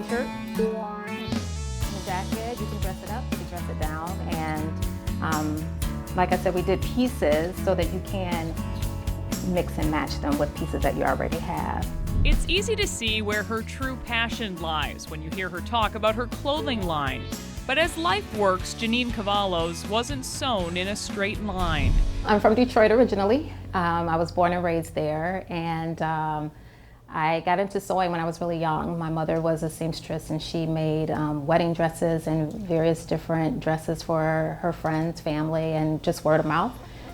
t-shirt, and a jacket. You can dress it up, you can dress it down, and like I said, we did pieces so that you can mix and match them with pieces that you already have. It's easy to see where her true passion lies when you hear her talk about her clothing line. But as life works, Jeannine Cavallo's wasn't sewn in a straight line. I'm from Detroit originally. I was born and raised there, and I got into sewing when I was really young. My mother was a seamstress, and she made wedding dresses and various different dresses for her friends, family, and just word of mouth.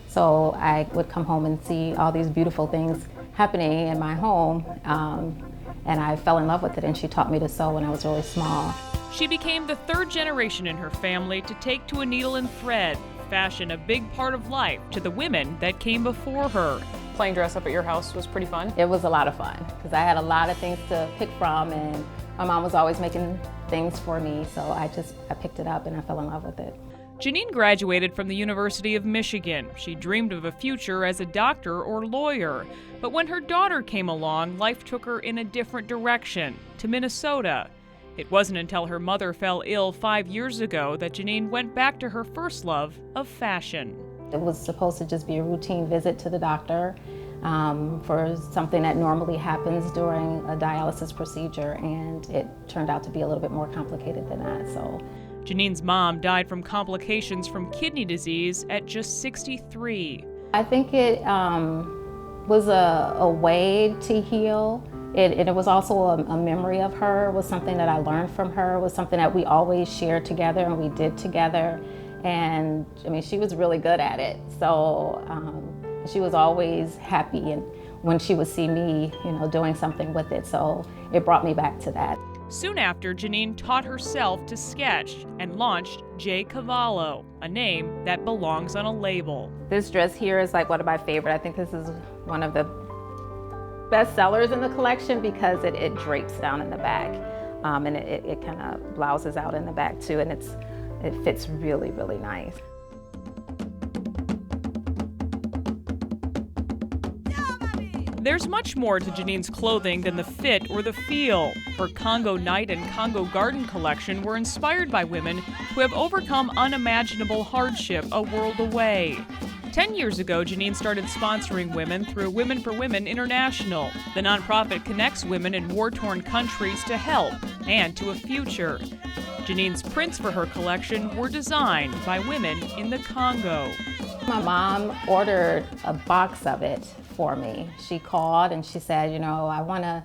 So I would come home and see all these beautiful things happening in my home, and I fell in love with it, and she taught me to sew when I was really small. She became the third generation in her family to take to a needle and thread, fashion a big part of life to the women that came before her. Playing dress up at your house was pretty fun? It was a lot of fun because I had a lot of things to pick from, and my mom was always making things for me, so I picked it up and I fell in love with it. Jeannine graduated from the University of Michigan. She dreamed of a future as a doctor or lawyer. But when her daughter came along, life took her in a different direction, to Minnesota. It wasn't until her mother fell ill 5 years ago that Jeannine went back to her first love of fashion. It was supposed to just be a routine visit to the doctor for something that normally happens during a dialysis procedure, and it turned out to be a little bit more complicated than that. So, Jeannine's mom died from complications from kidney disease at just 63. I think it was a way to heal. It was also a memory of her. It was something that I learned from her. It was something that we always shared together and we did together. And I mean, she was really good at it. So she was always happy and when she would see me, doing something with it. So it brought me back to that. Soon after, Jeannine taught herself to sketch and launched J. Cavallo, a name that belongs on a label. This dress here is like one of my favorite. I think this is one of the best sellers in the collection because it drapes down in the back, and it kind of blouses out in the back too, and it fits really, really nice. There's much more to Jeannine's clothing than the fit or the feel. Her Congo Night and Congo Garden collection were inspired by women who have overcome unimaginable hardship a world away. 10 years ago, Jeannine started sponsoring women through Women for Women International. The nonprofit connects women in war-torn countries to help and to a future. Jeannine's prints for her collection were designed by women in the Congo. My mom ordered a box of it for me. She called and she said, I want to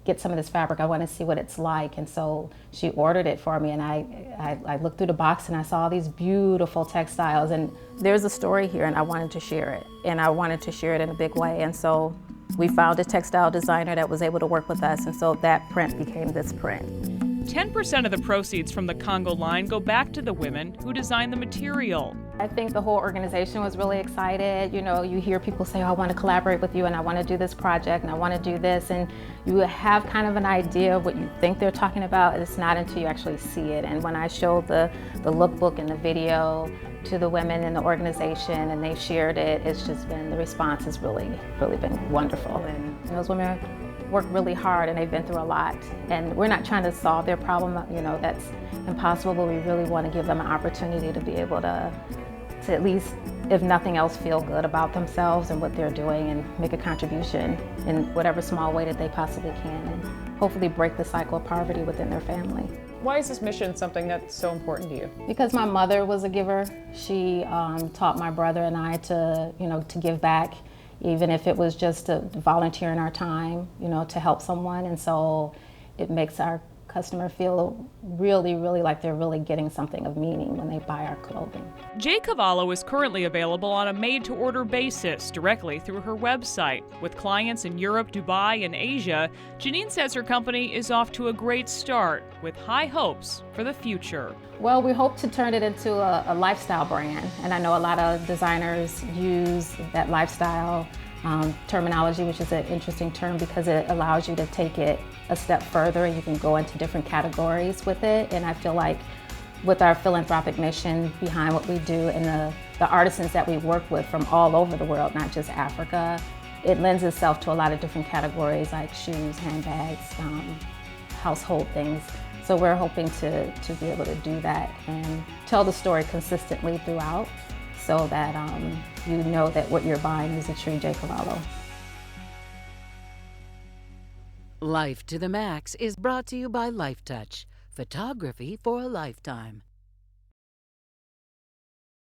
get some of this fabric. I want to see what it's like. And so she ordered it for me, and I looked through the box and I saw these beautiful textiles, and there's a story here, and I wanted to share it, and I wanted to share it in a big way. And so we found a textile designer that was able to work with us, and so that print became this print. 10% of the proceeds from the Congo line go back to the women who designed the material. I think the whole organization was really excited. You hear people say, oh, I want to collaborate with you, and I want to do this project, and I want to do this, and you have kind of an idea of what you think they're talking about. It's not until you actually see it. And when I showed the lookbook and the video to the women in the organization and they shared it, the response has really, really been wonderful. And those women work really hard, and they've been through a lot. And we're not trying to solve their problem, that's impossible, but we really want to give them an opportunity to be able to at least, if nothing else, feel good about themselves and what they're doing and make a contribution in whatever small way that they possibly can, and hopefully break the cycle of poverty within their family. Why is this mission something that's so important to you? Because my mother was a giver. She taught my brother and I to give back, even if it was just to volunteer in our time, to help someone. And so it makes our customer feel really, really like they're really getting something of meaning when they buy our clothing. J. Cavallo is currently available on a made-to-order basis directly through her website. With clients in Europe, Dubai, and Asia, Jeannine says her company is off to a great start with high hopes for the future. Well, we hope to turn it into a lifestyle brand, and I know a lot of designers use that lifestyle terminology, which is an interesting term because it allows you to take it a step further, and you can go into different categories with it. And I feel like with our philanthropic mission behind what we do and the artisans that we work with from all over the world, not just Africa, it lends itself to a lot of different categories like shoes, handbags, household things. So we're hoping to be able to do that and tell the story consistently throughout so that you know that what you're buying is a true J. Cavallo. Life to the Max is brought to you by Life Touch, photography for a lifetime.